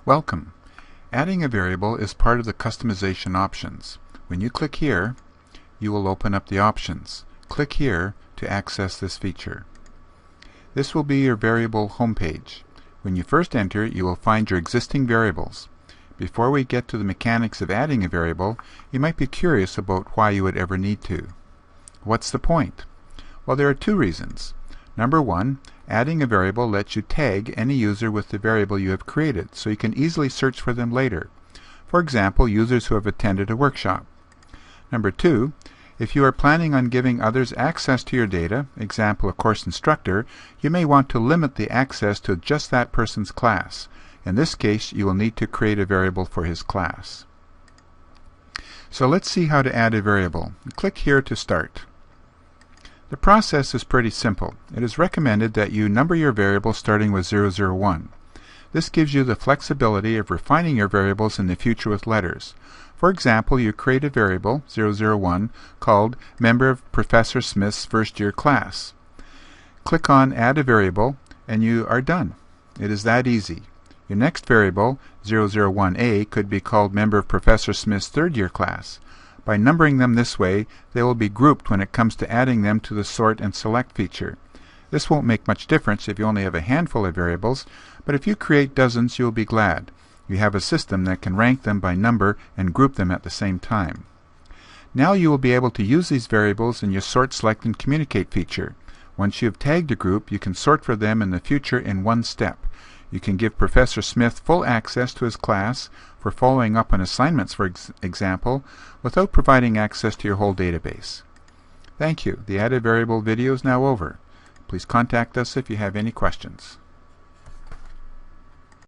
Welcome. Adding a variable is part of the customization options. When you click here, you will open up the options. Click here to access this feature. This will be your variable homepage. When you first enter, you will find your existing variables. Before we get to the mechanics of adding a variable, you might be curious about why you would ever need to. What's the point? Well, there are two reasons. Number one, adding a variable lets you tag any user with the variable you have created, so you can easily search for them later. For example, users who have attended a workshop. Number two, if you are planning on giving others access to your data, example a course instructor, you may want to limit the access to just that person's class. In this case, you will need to create a variable for his class. So let's see how to add a variable. Click here to start. The process is pretty simple. It is recommended that you number your variable starting with 001. This gives you the flexibility of refining your variables in the future with letters. For example, you create a variable, 001, called member of Professor Smith's first year class. Click on Add a Variable, and you are done. It is that easy. Your next variable, 001A, could be called member of Professor Smith's third year class. By numbering them this way, they will be grouped when it comes to adding them to the Sort and Select feature. This won't make much difference if you only have a handful of variables, but if you create dozens, you'll be glad. You have a system that can rank them by number and group them at the same time. Now you will be able to use these variables in your Sort, Select, and Communicate feature. Once you have tagged a group, you can sort for them in the future in one step. You can give Professor Smith full access to his class for following up on assignments, for example, without providing access to your whole database. Thank you. The added variable video is now over. Please contact us if you have any questions.